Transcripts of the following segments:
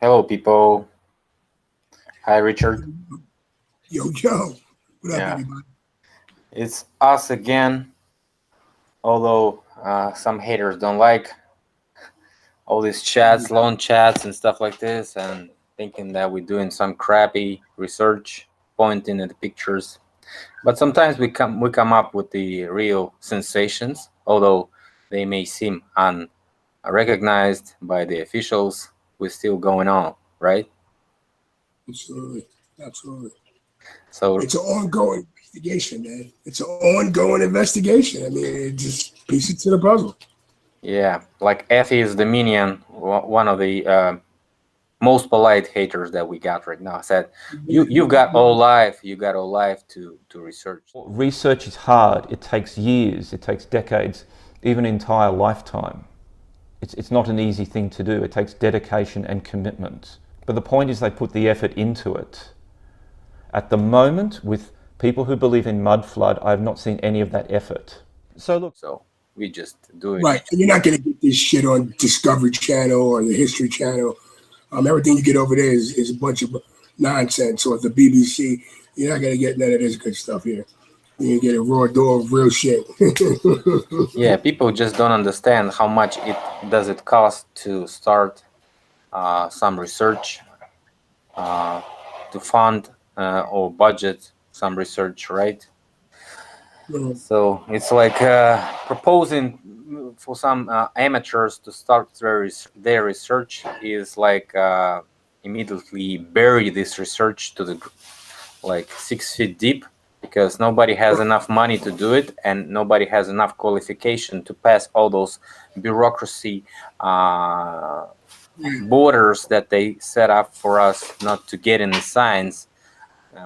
Hello, people. Hi, Richard. Yo, what up, Yeah, everybody? it's us again. Although some haters don't like all these chats, long chats, and stuff like this, and thinking that we're doing some crappy research, pointing at the pictures. But sometimes we come up with the real sensations, although they may seem unrecognized by the officials. We're still going on, right? Absolutely, absolutely. So It's an ongoing investigation, man. It's an ongoing investigation. I mean, it just pieces to the puzzle. yeah, like Atheist Dominion, one of the most polite haters that we got right now, said, "You've got all life. You got all life to research." Research is hard. It takes years, it takes decades, even an entire lifetime. It's not an easy thing to do. It takes dedication and commitment. But the point is they put the effort into it. At the moment, with people who believe in mud flood, I have not seen any of that effort. So we just do it. Right, and you're not going to get this shit on Discovery Channel or the History Channel. Everything you get over there is a bunch of nonsense. Or the BBC, you're not going to get none of this good stuff here. You get a raw door of real shit. Yeah, people just don't understand how much it cost to start some research, to fund or budget some research, right? So it's like proposing for some amateurs to start their research is like immediately bury this research to the like 6 feet deep, because nobody has enough money to do it, and nobody has enough qualification to pass all those bureaucracy borders that they set up for us not to get in the science.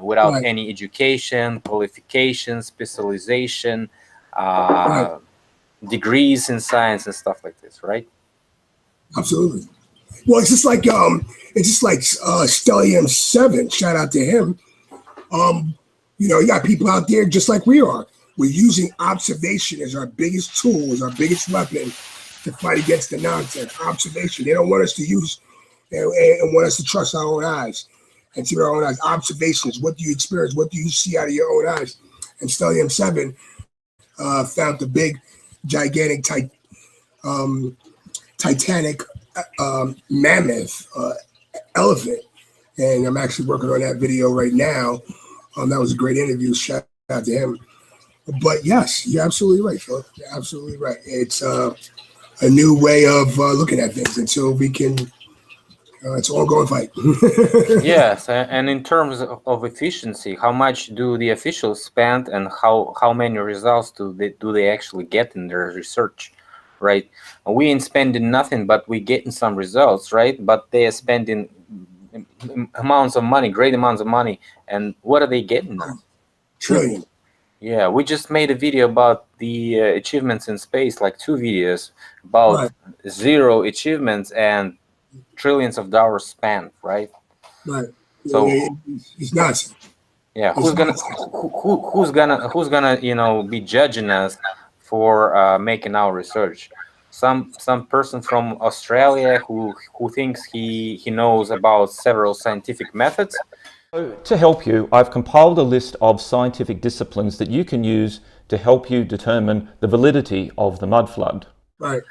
Without Right. any education, qualification, specialization, Right. degrees in science and stuff like this, right? Absolutely. Well, it's just like Stellium 7. Shout out to him. You got people out there just like we are. We're using observation as our biggest tool, as our biggest weapon to fight against the nonsense. Observation. They don't want us to use and want us to trust our own eyes and see our own eyes. Observations. What do you experience? What do you see out of your own eyes? And Stellium 7 found the big, gigantic, titanic mammoth elephant. And I'm actually working on that video right now. That was a great interview. Shout out to him. But yes, you're absolutely right, Philipp. You're absolutely right. It's a new way of looking at things until we can. It's an ongoing fight. Yes, and in terms of efficiency, how much do the officials spend, and how many results do they actually get in their research, right? We ain't spending nothing, but we getting some results, right? But they are spending amounts of money, great amounts of money, and what are they getting? Trillion. Yeah, we just made a video about the achievements in space, like 2 videos about Right. 0 achievements and trillions of dollars spent, right? Right. So It's nonsense. yeah, It's who's gonna be judging us for making our research? Some person from Australia who thinks he knows about several scientific methods. So to help you, I've compiled a list of scientific disciplines that you can use to help you determine the validity of the mud flood. Right.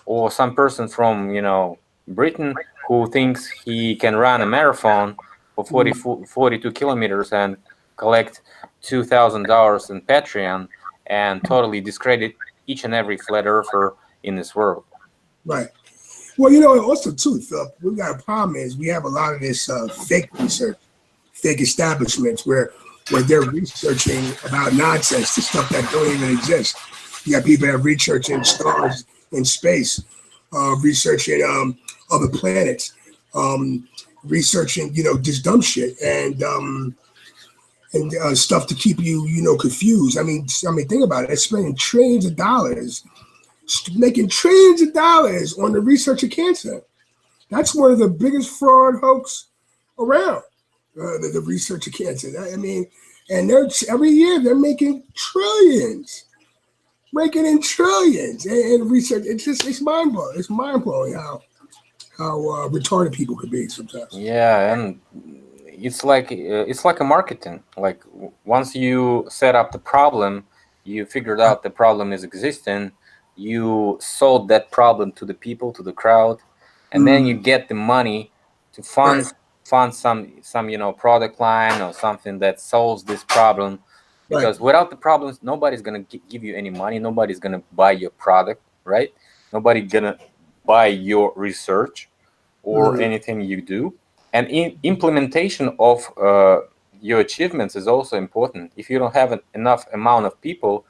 Or some person from Britain who thinks he can run a marathon for 42 kilometers and collect $2,000 in Patreon and totally discredit each and every flat earther in this world. Right. Well, also too, Phil, we got a problem is we have a lot of this fake research, fake establishments where they're researching about nonsense, the stuff that don't even exist. You got people that are researching stars in space, researching other planets, researching just dumb shit and stuff to keep you confused. I mean, think about it. They're spending trillions of dollars, making trillions of dollars on the research of cancer. That's one of the biggest fraud hoax around. The research of cancer. I mean, and every year they're making trillions, raking in trillions and research. It's mind blowing. It's mind blowing retarded people could be sometimes. Yeah, and it's like a marketing. Like once you set up the problem, you figured Right. out the problem is existing, you sold that problem to the people, to the crowd, and then you Mm, get the money to right. fund some product line or something that solves this problem. Right. Because without the problems, nobody's gonna give you any money. Nobody's gonna buy your product, right? Nobody gonna buy your research or Mm, anything you do. And implementation of your achievements is also important. If you don't have enough amount of people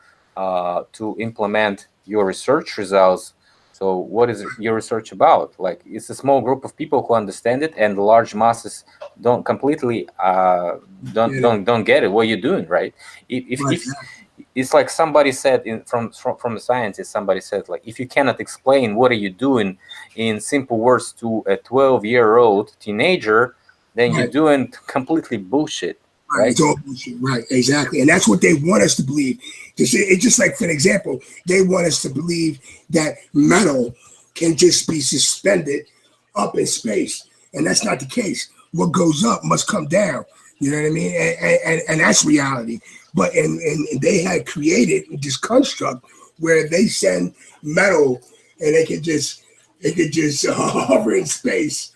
to implement your research results, so what is your research about? Like it's a small group of people who understand it, and the large masses don't completely get it. don't get it. What you're doing, right? Right. If it's like somebody said from the scientists, somebody said like if you cannot explain what are you doing in simple words to a 12-year-old teenager, then you're Right. doing completely bullshit, Right. right? It's all bullshit. Right. Exactly. And that's what they want us to believe. It's just like, for an example, they want us to believe that metal can just be suspended up in space. And that's not the case. What goes up must come down. You know what I mean? And that's reality. But and they had created this construct where they send metal and it could just hover in space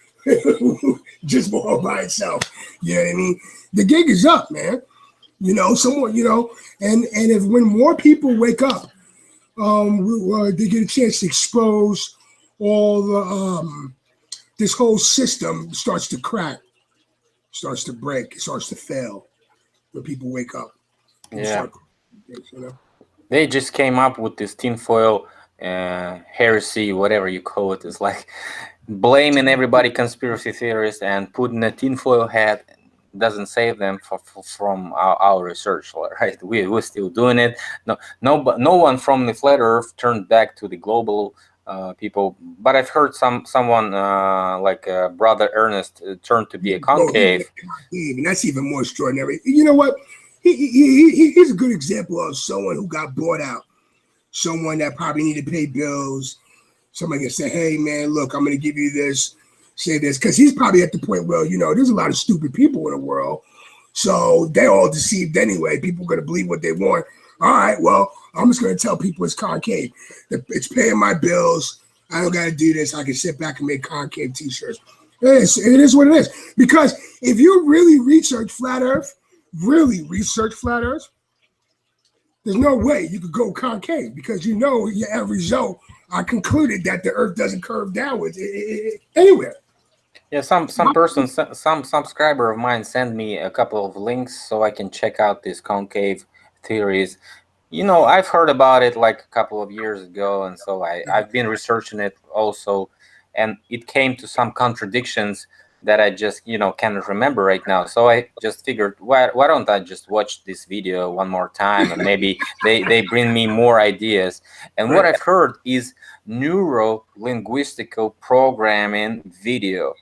just more by itself. You know what I mean? The gig is up, man. Someone, and if when more people wake up, they get a chance to expose all the this whole system starts to crack, starts to break, it starts to fail when people wake up. People Yeah, start things. they just came up with this tinfoil heresy, whatever you call it. It's like blaming everybody conspiracy theorists and putting a tinfoil hat doesn't save them from our research, right? We're still doing it. No one from the flat Earth turned back to the global people. But I've heard someone like Brother Ernest turned to be a Bro, he went concave. concave, and that's even more extraordinary. You know what? He's a good example of someone who got bought out, someone that probably needed to pay bills. Somebody can say, "Hey, man, look, I'm going to give you this, say this," because he's probably at the point where there's a lot of stupid people in the world, so they're all deceived anyway. People are going to believe what they want. All right, well, I'm just going to tell people it's concave. It's paying my bills. I don't got to do this. I can sit back and make concave T-shirts. It is what it is. Because if you really research flat Earth, there's no way you could go concave because your end result. I concluded that the Earth doesn't curve downwards anywhere. Yeah, some person, some subscriber of mine sent me a couple of links so I can check out these concave theories. I've heard about it like a couple of years ago, and so I've been researching it also, and it came to some contradictions that I just cannot remember right now. So I just figured, why don't I just watch this video one more time, and maybe they bring me more ideas. And what Right. I've heard is neuro-linguistical programming video,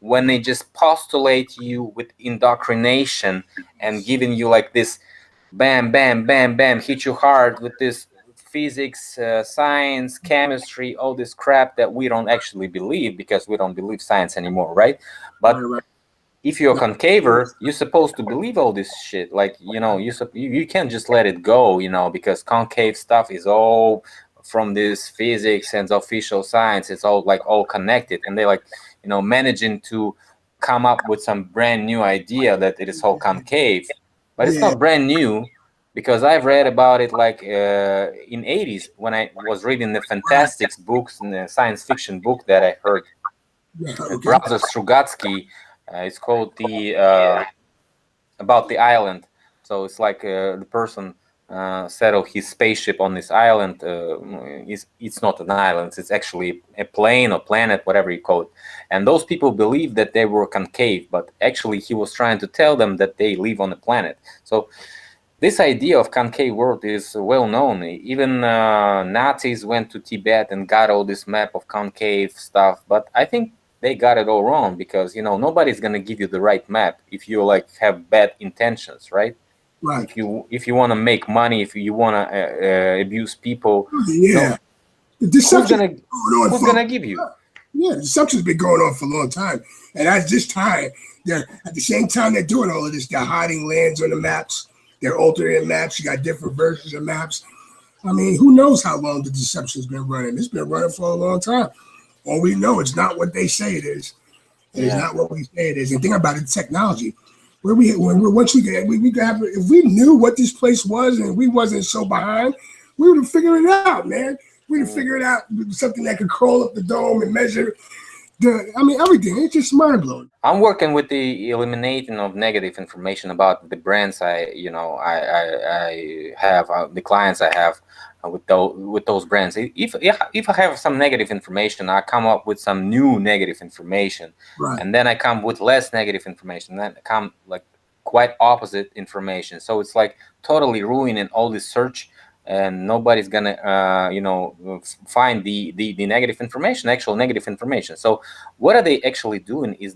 when they just postulate you with indoctrination and giving you like this bam, bam, bam, bam, hit you hard with this physics, science, chemistry, all this crap that we don't actually believe because we don't believe science anymore, right? Right. But Right. if you're a Right. concaver, you're supposed to believe all this shit. Like, you can't just let it go, because concave stuff is all from this physics and official science. It's all connected, and they managing to come up with some brand new idea that it is all concave, but it's Yeah. not brand new, because I've read about it like in 80s when I was reading the Right. fantastics books and the science fiction book that I heard. Yeah. Okay. Brothers Strugatsky. It's called the about the island. So it's like the person settled his spaceship on this island. It's not an island. It's actually a plane or planet, whatever you call it. And those people believed that they were concave, but actually he was trying to tell them that they live on a planet. So this idea of concave world is well known. Even Nazis went to Tibet and got all this map of concave stuff. But I think they got it all wrong, because nobody's gonna give you the right map if you have bad intentions, right? Right. If you want to make money, if you want to abuse people, no, Yeah. The who's deception gonna going on, who's folks. gonna give you? Yeah, the deception's been going on for a long time. And at this time, they're at the same time they're doing all of this, they're hiding lands on the maps, they're altering maps, you got different versions of maps. I mean, who knows how long the deception's been running? It's been running for a long time. All we know, it's not what they say it is. It is not what we say it is. And think about it, technology. Where we once we get we could have, if we knew what this place was and we wasn't so behind, we would have figured it out, man. We'd have figured out something that could crawl up the dome and measure everything. It's just mind blowing. I'm working with the eliminating of negative information about the brands I have, the clients I have with those brands. If I have some negative information, I come up with some new negative information, right. And then I come with less negative information. Then I come like quite opposite information. So it's like totally ruining all this search. And nobody's gonna, find the negative information, actual negative information. So what are they actually doing? Is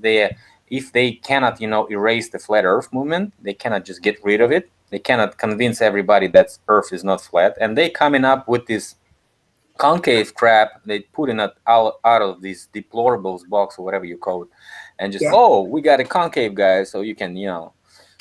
if they cannot, erase the flat Earth movement, they cannot just get rid of it. They cannot convince everybody that Earth is not flat, and they coming up with this concave crap. They putting it out of this deplorables box or whatever you call it, and just we got a concave, guys, so you can,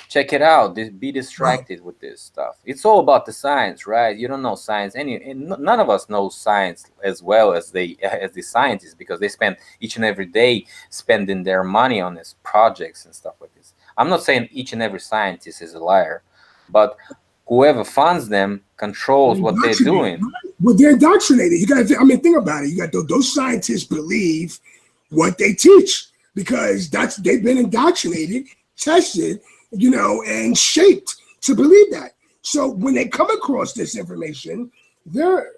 check it out. Be distracted with this stuff. It's all about the science, right? You don't know science. None of us know science as well as the scientists, because they spend each and every day spending their money on these projects and stuff like this. I'm not saying each and every scientist is a liar, but whoever funds them controls what they're doing. Well, they're indoctrinated. You got to, think about it. You got those scientists believe what they teach because they've been indoctrinated, tested, and shaped to believe that. So when they come across this information, they're,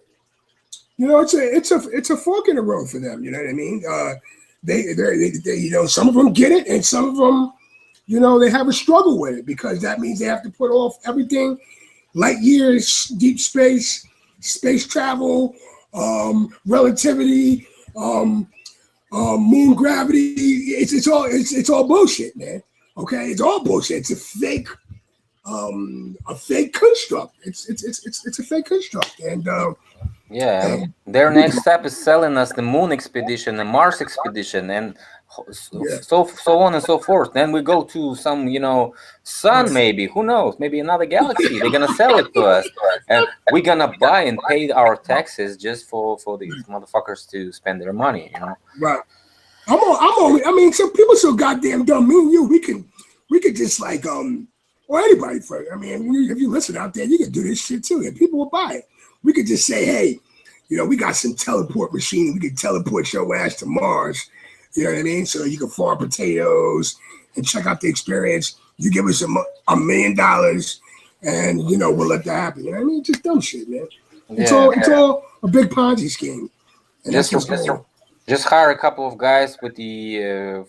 it's a fork in the road for them. You know what I mean? They some of them get it, and some of them, they have a struggle with it because that means they have to put off everything, light years, deep space, space travel, relativity, moon gravity. It's all bullshit, man. Okay, it's all bullshit. It's a fake construct. It's a fake construct, and their next step is selling us the moon expedition, the Mars expedition, and so on and so forth. Then we go to some, sun, maybe, who knows, maybe another galaxy. They're gonna sell it to us, and we're gonna buy and pay our taxes just for these motherfuckers to spend their money, Right. Some people so goddamn dumb. Me and you, we could just like or anybody for it. If you listen out there, you can do this shit too, and people will buy it. We could just say, hey, we got some teleport machine. We can teleport your ass to Mars. You know what I mean? So you can farm potatoes and check out the experience. You give us $1 million, and we'll let that happen. You know what I mean? Just dumb shit, man. It's all a big Ponzi scheme. And just hire a couple of guys with the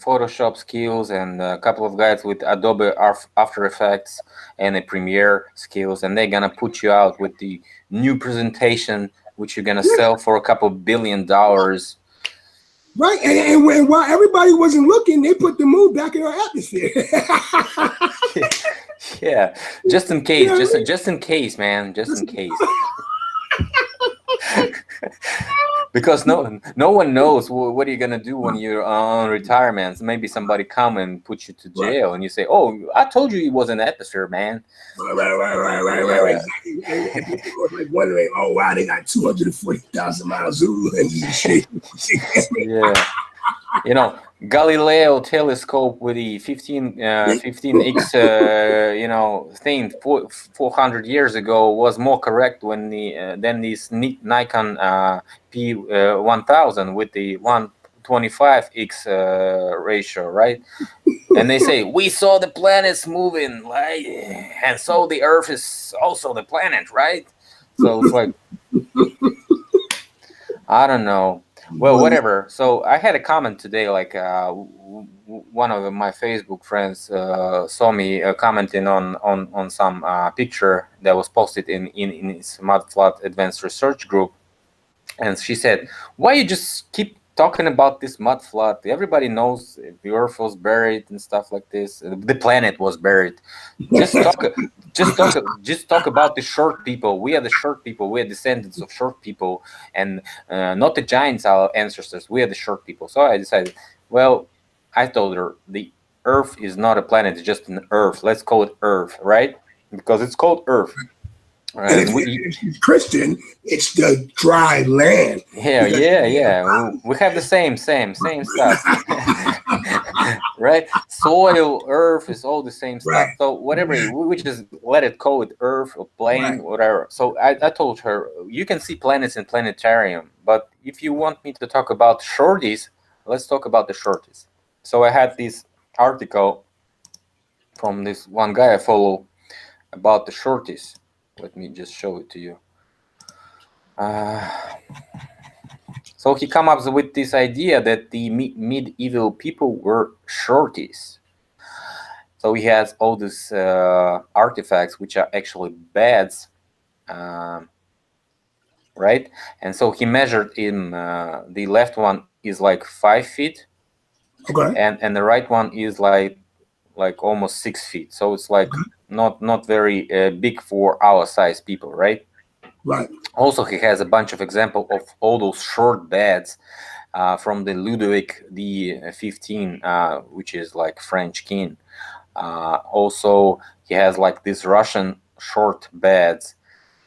Photoshop skills and a couple of guys with Adobe After Effects and the Premiere skills, and they're gonna put you out with the new presentation, which you're gonna sell for a couple $1 billion. Right, and while everybody wasn't looking, they put the moon back in our atmosphere. Yeah, just in case, just in case, man, just in case. Because no one knows what are you gonna do when you're on retirement. Maybe somebody come and put you to jail, and you say, "Oh, I told you it was an atmosphere, man." Right. Like wondering, oh wow, they got 240,000 miles Zulu lenses and shit. Yeah. Galileo telescope with the 15x thing 400 years ago was more correct than this Nikon P1000 with the 125x ratio, right? And they say we saw the planets moving, right? And so the Earth is also the planet, right? So it's like, I don't know. Well, whatever. So I had a comment today, like one of my Facebook friends saw me commenting on some picture that was posted in his Mudflat Advanced Research group, and she said, "Why you just keep talking about this mud flood. Everybody knows the Earth was buried and stuff like this. The planet was buried. Just talk, just talk about the short people. We are the short people. We are descendants of short people, and not the giants, our ancestors. We are the short people. So I decided, well, I told her the Earth is not a planet; it's just an Earth. Let's call it Earth, right? Because it's called Earth. And if she's Christian, it's the dry land. Yeah, yeah. We have the same stuff. Right? Soil, earth is all the same stuff. Right. So whatever, we just let it call it earth or plane, whatever. So I told her, you can see planets in planetarium, but if you want me to talk about shorties, let's talk about the shorties. So I had this article from this one guy I follow about the shorties. Let me just show it to you. So he comes up with this idea that the medieval people were shorties. So he has all these artifacts which are actually beds, right? And so he measured in the left one is like 5 feet, okay, and the right one is like almost 6 feet. So it's like not very big for our size people, right? Right. Also, he has a bunch of examples of all those short beds from the Ludovic XV, which is like French king. Also, he has like these Russian short beds,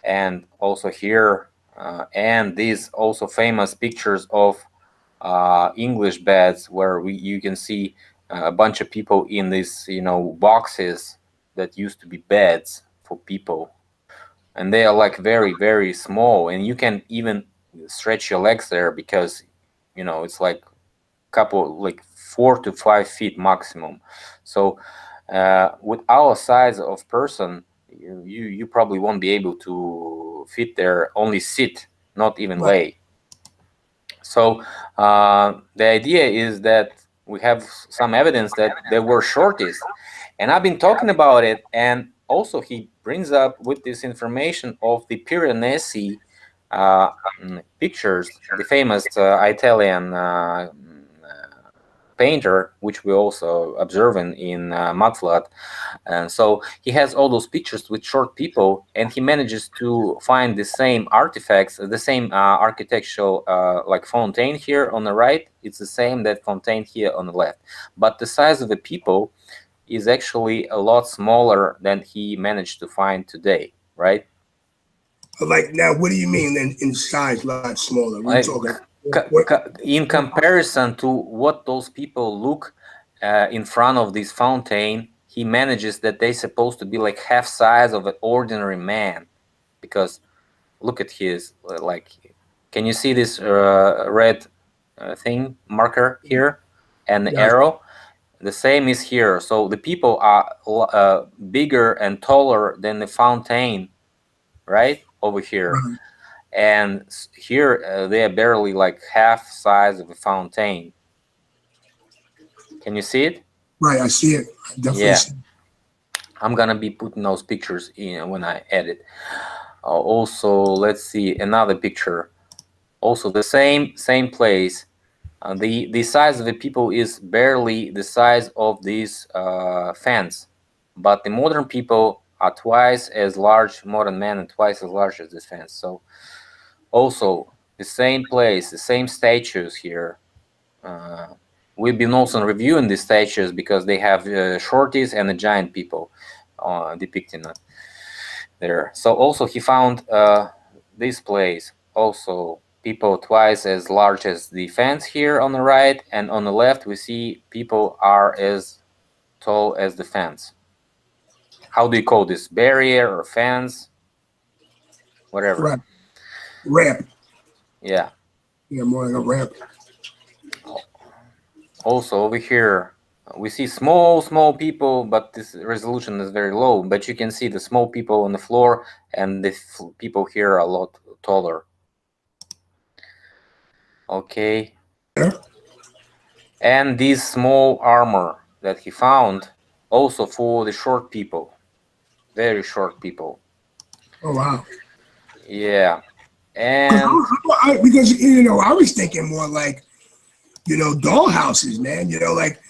and also here, and these also famous pictures of English beds where you can see a bunch of people in these, boxes that used to be beds for people. And they are like very, very small, and you can even stretch your legs there because it's like couple, like 4 to 5 feet maximum. So with our size of person, you probably won't be able to fit there, only sit, not even lay. So the idea is that we have some evidence that there were shorties, and I've been talking about it. And also he brings up with this information of the Piranesi pictures, the famous Italian painter, which we also observing in Mudflood. And so he has all those pictures with short people, and he manages to find the same artifacts, the same architectural, like fontaine here on the right. It's the same that fontaine here on the left, but the size of the people is actually a lot smaller than he managed to find today, right? Like, now, what do you mean then in size, a lot smaller? We're talking. In comparison to what those people look in front of this fountain, he manages that they're supposed to be like half size of an ordinary man, because look at his like. Can you see this red thing marker here and the arrow? The same is here. So the people are bigger and taller than the fountain, right over here. And here they are barely like half size of a fountain. Can you see it? Right, I see it. I definitely see it. I'm gonna be putting those pictures in when I edit. Also, let's see another picture. Also the same place. The size of the people is barely the size of this fence, but the modern people are twice as large, modern men, and twice as large as this fence. So also the same place, the same statues here. We've been also reviewing these statues because they have shorties and the giant people depicting it there. So also he found this place, also people twice as large as the fence here on the right, and on the left we see people are as tall as the fence. How do you call this? Barrier or fence? Whatever. Right. Ramp. Yeah. Yeah, more like a ramp. Also over here we see small people, but this resolution is very low, but you can see the small people on the floor, and the people here are a lot taller. Okay. Yeah. And this small armor that he found also for the short people, very short people. Oh, wow. Yeah. And because I was thinking more like doll houses, man. Like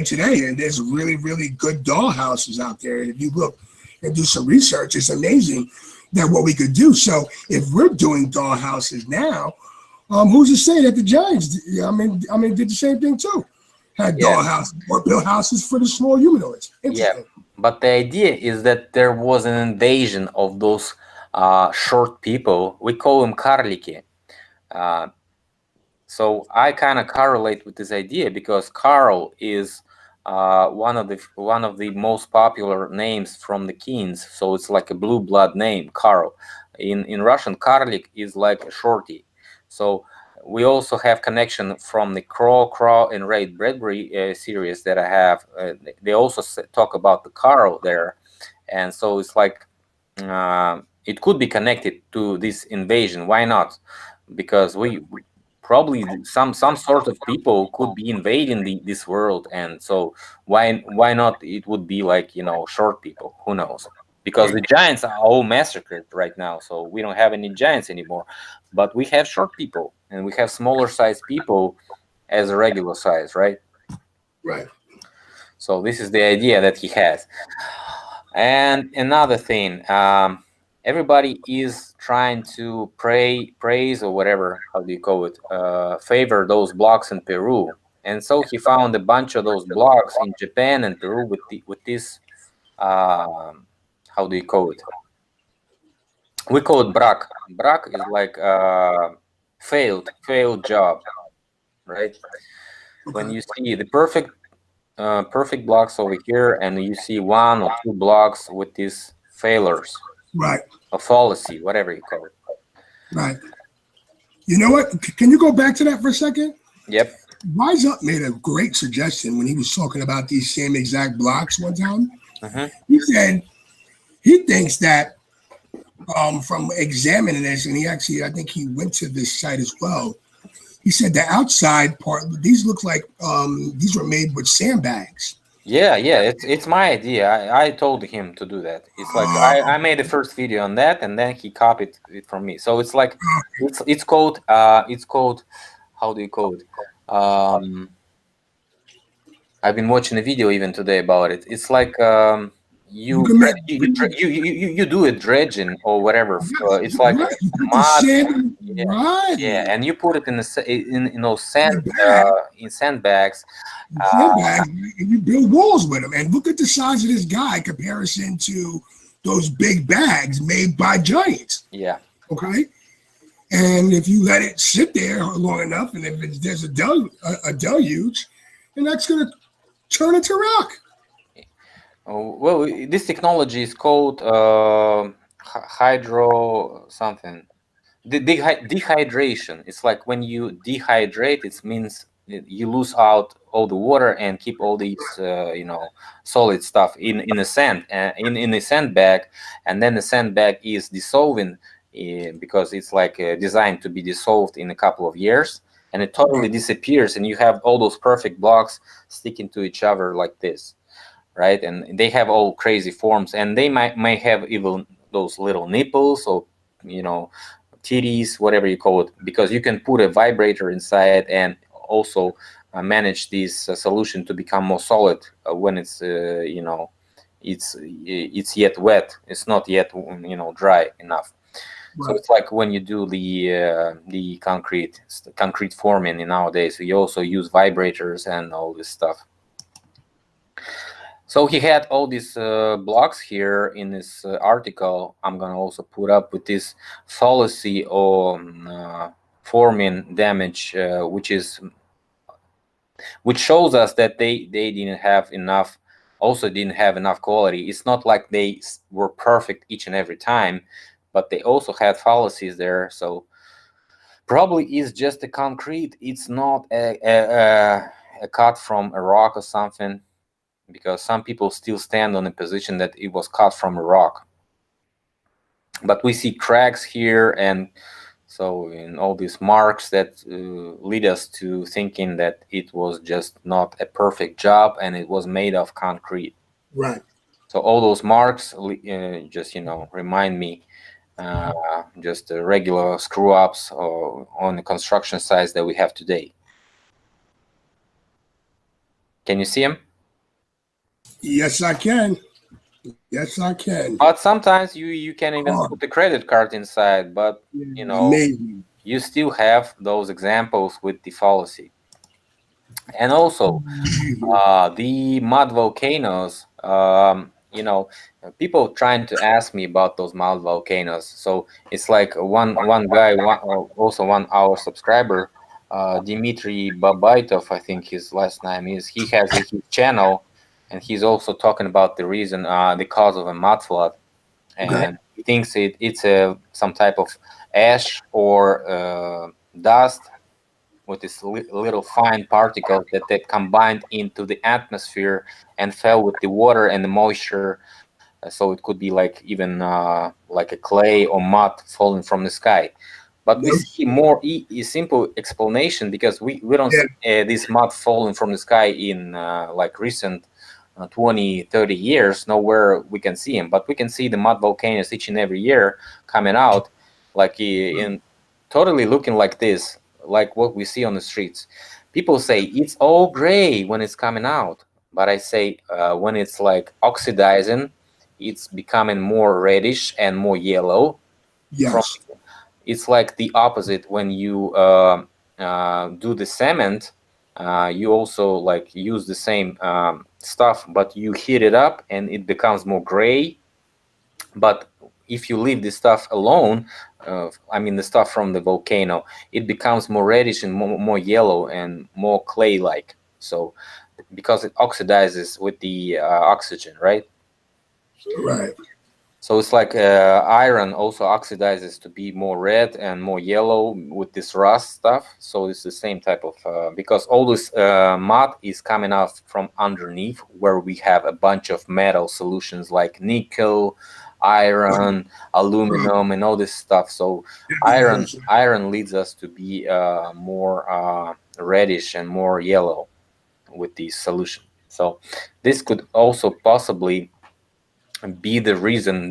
today, and there's really, really good doll houses out there. And if you look and do some research, it's amazing that what we could do. So if we're doing doll houses now, who's to say that the Giants, did the same thing too? Had doll houses or built houses for the small humanoids. Yeah, but the idea is that there was an invasion of those short people. We call them kарлiki. So I kind of correlate with this idea because Karl is one of the most popular names from the Kings. So it's like a blue blood name, Karl. In Russian, Karlik is like a shorty. So we also have connection from the Crow, and Ray Bradbury series that I have. They also talk about the Karl there, and so it's like it could be connected to this invasion. Why not? Because we probably some sort of people could be invading this world, and so why not? It would be like short people. Who knows? Because the giants are all massacred right now, so we don't have any giants anymore. But we have short people, and we have smaller sized people as a regular size, right? Right. So this is the idea that he has. And another thing, everybody is trying to praise or whatever, how do you call it, favor those blocks in Peru. And so he found a bunch of those blocks in Japan and Peru with this, how do you call it? We call it brak. Brak is like failed job, right? When you see the perfect blocks over here, and you see one or two blocks with these failures, Right. a fallacy, whatever you call it. Right. You know what? Can you go back to that for a second? Yep. Wise Up made a great suggestion when he was talking about these same exact blocks one time. He said he thinks that from examining this, and I think he went to this site as well. He said the outside part, these look like these were made with sandbags. Yeah, it's my idea. I told him to do that. It's like I made the first video on that, and then he copied it from me. So it's like it's called how do you call it? I've been watching a video even today about it. It's like you do a dredging or whatever. It's like mud. Yeah, and you put it in those in sandbags. Sandbags, and you build walls with them. And look at the size of this guy in comparison to those big bags made by giants. Yeah. Okay. And if you let it sit there long enough, and if there's a deluge, then that's going to turn into rock. Oh, well, this technology is called hydro something. Dehydration. It's like when you dehydrate, it means you lose out all the water and keep all these solid stuff in a sand in a sandbag, and then the sandbag is dissolving because it's like designed to be dissolved in a couple of years, and it totally disappears, and you have all those perfect blocks sticking to each other like this, right? And they have all crazy forms, and they may have even those little nipples or titties, whatever you call it, because you can put a vibrator inside and also manage this solution to become more solid when it's it's yet wet. It's not yet dry enough. Right. So it's like when you do the concrete forming nowadays, you also use vibrators and all this stuff. So he had all these blocks here in this article. I'm gonna also put up with this fallacy on forming damage, which shows us that they didn't have enough. Also, didn't have enough quality. It's not like they were perfect each and every time, but they also had fallacies there. So probably is just a concrete. It's not a cut from a rock or something, because some people still stand on the position that it was cut from a rock. But we see cracks here, and so in all these marks that lead us to thinking that it was just not a perfect job and it was made of concrete. Right. So all those marks just remind me just regular screw ups on the construction sites that we have today. Can you see them? Yes, I can. Yes, I can. But sometimes you can even Oh, put the credit card inside, but you know, maybe. you still have those examples with the fallacy. And also the mud volcanoes, you know, people trying to ask me about those mud volcanoes. So it's like one guy, also 1 hour subscriber, Dmitry Babaitov, I think his last name is. He has his channel, and he's also talking about the reason, the cause of a mud flood, Okay. and he thinks it's a some type of ash or dust with these little fine particles that combined into the atmosphere and fell with the water and the moisture. So it could be like even like a clay or mud falling from the sky. But we No, see more simple explanation because we don't yeah, see this mud falling from the sky in like recent 20, 30 years. Nowhere we can see them, but we can see the mud volcanoes each and every year coming out like in totally looking like this, like what we see on the streets. People say it's all gray when it's coming out, but I say when it's like oxidizing, it's becoming more reddish and more yellow. From yes. it's like the opposite when you do the cement. You also like use the same stuff, but you heat it up and it becomes more gray. But if you leave the stuff alone, I mean the stuff from the volcano, it becomes more reddish and more yellow and more clay-like. So because it oxidizes with the oxygen, right? Right. So it's like iron also oxidizes to be more red and more yellow with this rust stuff. So it's the same type of because all this mud is coming out from underneath where we have a bunch of metal solutions like nickel, iron, aluminum, and all this stuff. So iron leads us to be more reddish and more yellow with the solution. So this could also possibly be the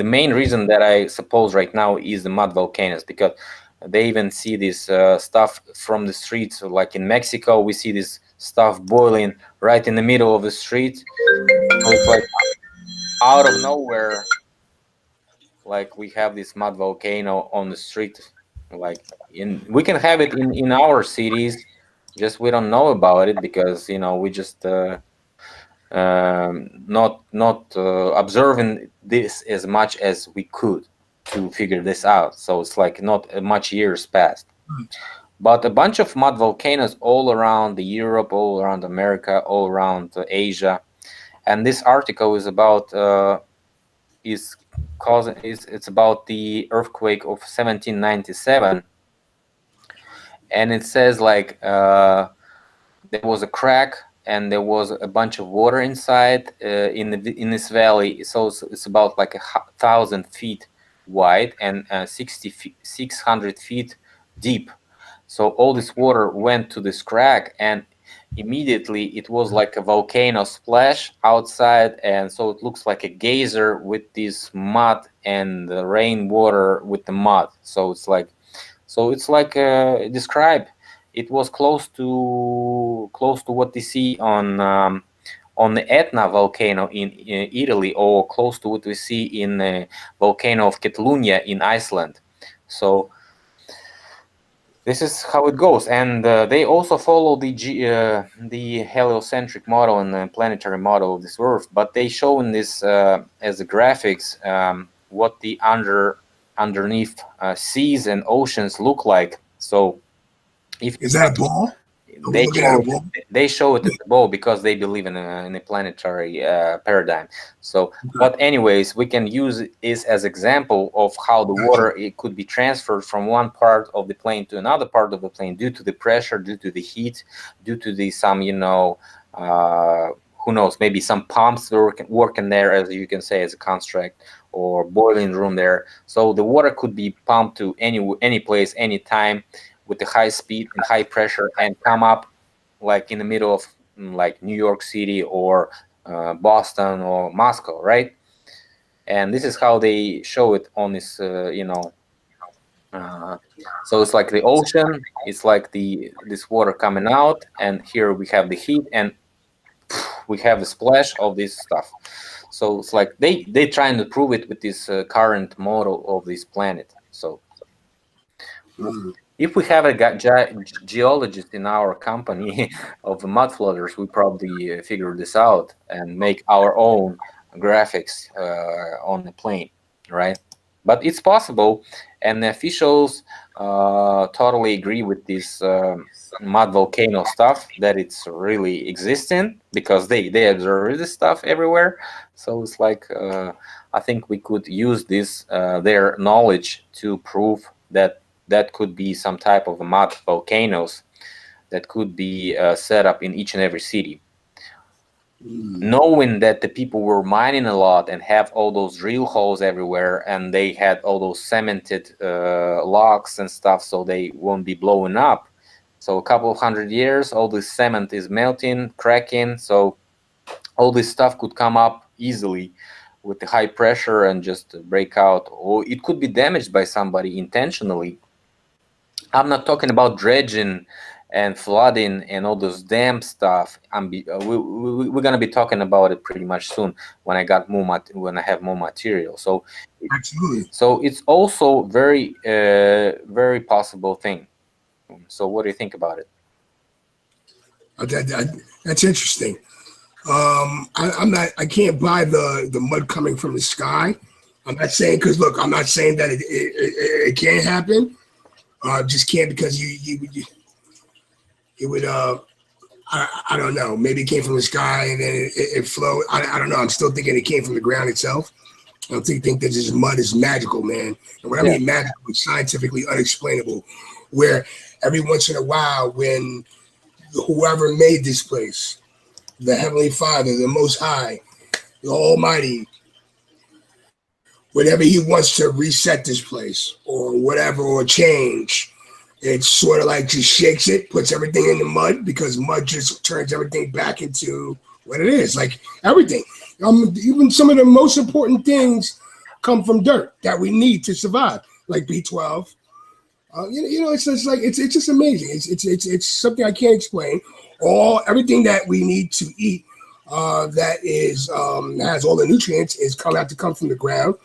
main reason that I suppose right now is the mud volcanoes, because they even see this stuff from the streets. Like in Mexico, we see this stuff boiling right in the middle of the street. So it's like out of nowhere, like we have this mud volcano on the street. Like we can have it in our cities, just we don't know about it because we just not observing this as much as we could to figure this out. So it's like not much years passed. But a bunch of mud volcanoes all around the Europe, all around America, all around Asia. And this article is about it's about the earthquake of 1797, and it says like there was a crack and there was a bunch of water inside in this valley. So it's about like 1,000 feet wide and 600 feet deep. So all this water went to this crack, and immediately it was like a volcano splash outside, and so it looks like a geyser with this mud and the rainwater with the mud. So it's like describe. It was close to what they see on the Etna volcano in Italy, or close to what we see in the volcano of Catalunya in Iceland. So this is how it goes, and they also follow the heliocentric model and the planetary model of this Earth, but they show in this as the graphics what the underneath seas and oceans look like. So if Is that a ball? Are we they looking at show a ball? they show it as a ball because they believe in a planetary paradigm. So, but anyways, we can use this as example of how the Gotcha. water it could be transferred from one part of the plane to another part of the plane due to the pressure, due to the heat, due to the some who knows, maybe some pumps working there, as you can say, as a construct, or boiling room there. So the water could be pumped to any place, any time, with the high speed and high pressure, and come up like in the middle of like New York City or Boston or Moscow, right? And this is how they show it on this, so it's like the ocean, it's like this water coming out, and here we have the heat, and we have a splash of this stuff. So it's like they trying to prove it with this current model of this planet. So if we have a geologist in our company of mud floaters, we probably figure this out and make our own graphics on the plane, right? But it's possible, and the officials totally agree with this mud volcano stuff, that it's really existing, because they observe this stuff everywhere. So it's like I think we could use this their knowledge to prove that could be some type of mud volcanoes that could be set up in each and every city. Knowing that the people were mining a lot and have all those drill holes everywhere, and they had all those cemented locks and stuff, so they won't be blowing up. So a couple of 100 years, all this cement is melting, cracking, so all this stuff could come up easily with the high pressure and just break out, or it could be damaged by somebody intentionally. I'm not talking about dredging and flooding and all those dam stuff. We're gonna be talking about it pretty much soon when I got more when I have more material. So Absolutely. So it's also very possible thing. So what do you think about it? That's interesting. I can't buy the mud coming from the sky. I'm not saying, because look, I'm not saying that it can't happen. Just can't, because it would I don't know, maybe it came from the sky and then it flowed. I don't know. I'm still thinking it came from the ground itself. I don't think that this mud is magical, man. And what I mean magical is scientifically unexplainable, where every once in a while, when whoever made this place, the Heavenly Father, the Most High, the Almighty, whenever he wants to reset this place or whatever, or change, it's sort of like just shakes it, puts everything in the mud, because mud just turns everything back into what it is. Like everything. Even some of the most important things come from dirt that we need to survive, like B12. It's just like it's just amazing. It's something I can't explain. Everything that we need to eat that is has all the nutrients is come from the ground.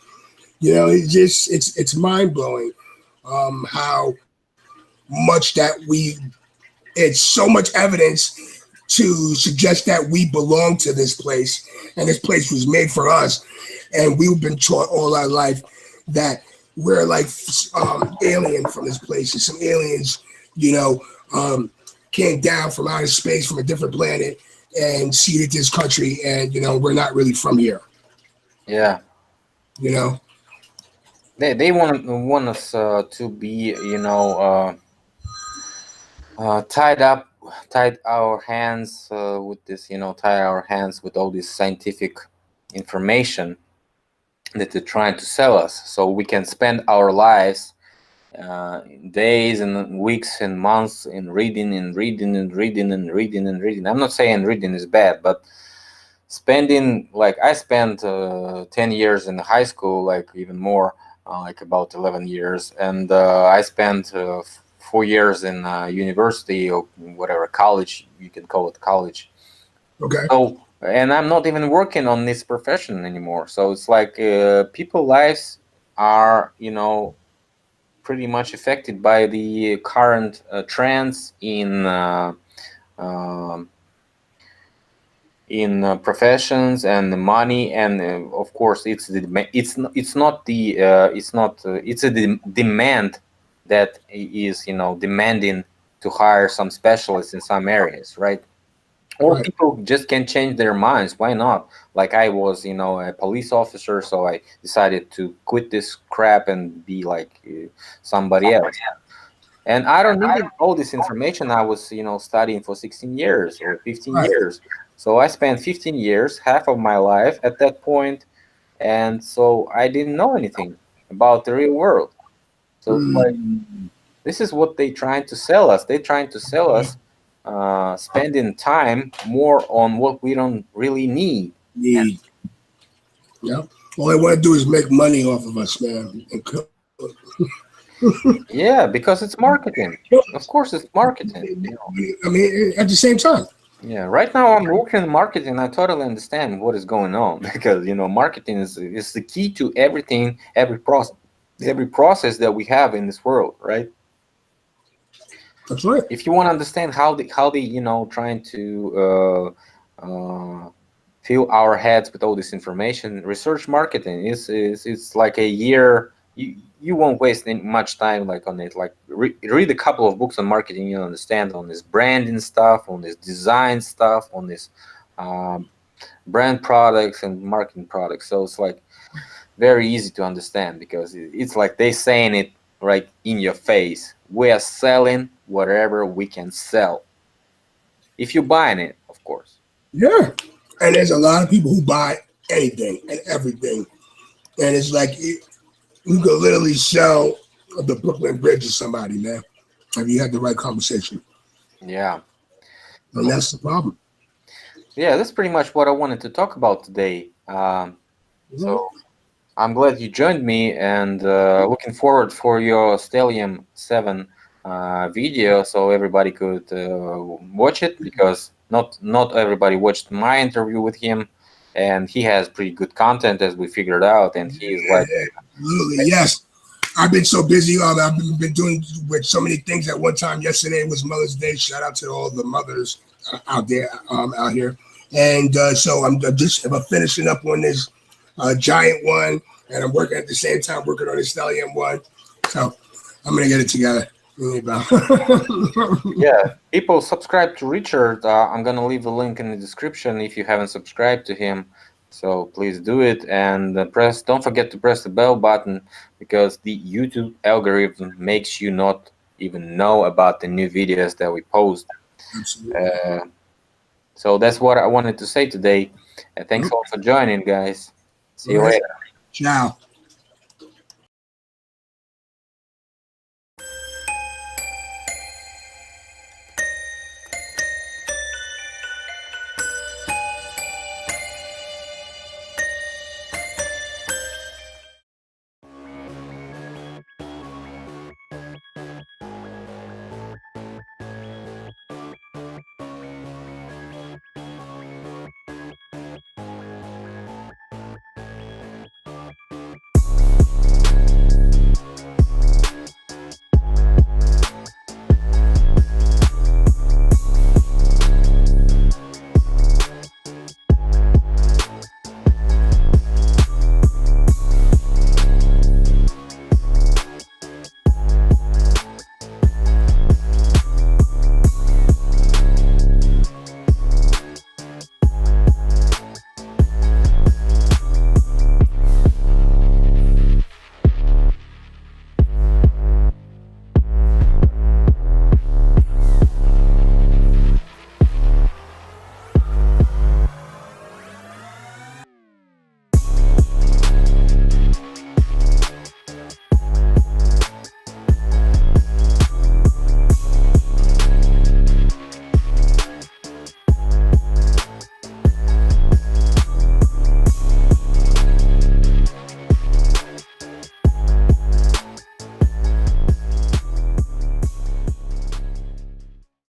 It's mind blowing how much that it's so much evidence to suggest that we belong to this place, and this place was made for us, and we've been taught all our life that we're like alien from this place, and some aliens came down from outer space, from a different planet, and seeded this country, and we're not really from here. Yeah. They want us to be tied our hands with this, tie our hands with all this scientific information that they're trying to sell us, so we can spend our lives days and weeks and months in reading and reading and reading and reading and reading. I'm not saying reading is bad, but spending, like I spent 10 years in high school, like even more, like about 11 years, and I spent 4 years in university, or whatever, college, you can call it college. Okay. So, and I'm not even working on this profession anymore. So it's like people's lives are, pretty much affected by the current trends in professions and the money, and of course it's a demand that is demanding to hire some specialists in some areas, right? Or Right. people just can change their minds. Why not? Like I was, a police officer, so I decided to quit this crap and be like somebody else. And I don't need all this information. I was, studying for 16 years or 15 Right. years. So I spent 15 years, half of my life at that point, and so I didn't know anything about the real world. So it's like, this is what they trying to sell us. They're trying to sell us spending time more on what we don't really need. Yeah. All they want to do is make money off of us, man. Yeah, because it's marketing. Of course, it's marketing. I mean, at the same time, Yeah, right now I'm working in marketing. I totally understand what is going on because marketing is the key to everything, every process that we have in this world, right? That's right. If you want to understand how they trying to fill our heads with all this information, research marketing is it's like a year. You won't waste much time like on it. Like read a couple of books on marketing. You understand on this branding stuff, on this design stuff, on this um, brand products and marketing products. So it's like very easy to understand because it's like they saying it right in your face. We are selling whatever we can sell. If you're buying it, of course. Yeah. And there's a lot of people who buy anything and everything. And it's like you could literally sell the Brooklyn Bridge to somebody, man, if you had the right conversation. Yeah. And that's the problem. Yeah, that's pretty much what I wanted to talk about today. Mhm. So I'm glad you joined me and looking forward for your Stellium 7 video so everybody could watch it because not everybody watched my interview with him and he has pretty good content as we figured out and he is like Absolutely, yes. I've been so busy. I've been doing with so many things at one time. Yesterday was Mother's Day. Shout out to all the mothers out there, out here. And so I'm just finishing up on this giant one, and I'm working at the same time working on this stallion one. So I'm gonna get it together. yeah, people subscribe to Richard. I'm gonna leave a link in the description if you haven't subscribed to him. So please do it and don't forget to press the bell button because the YouTube algorithm makes you not even know about the new videos that we post. Absolutely. Uh, so that's what I wanted to say today. Thanks all for joining, guys. See All you right. later. Ciao.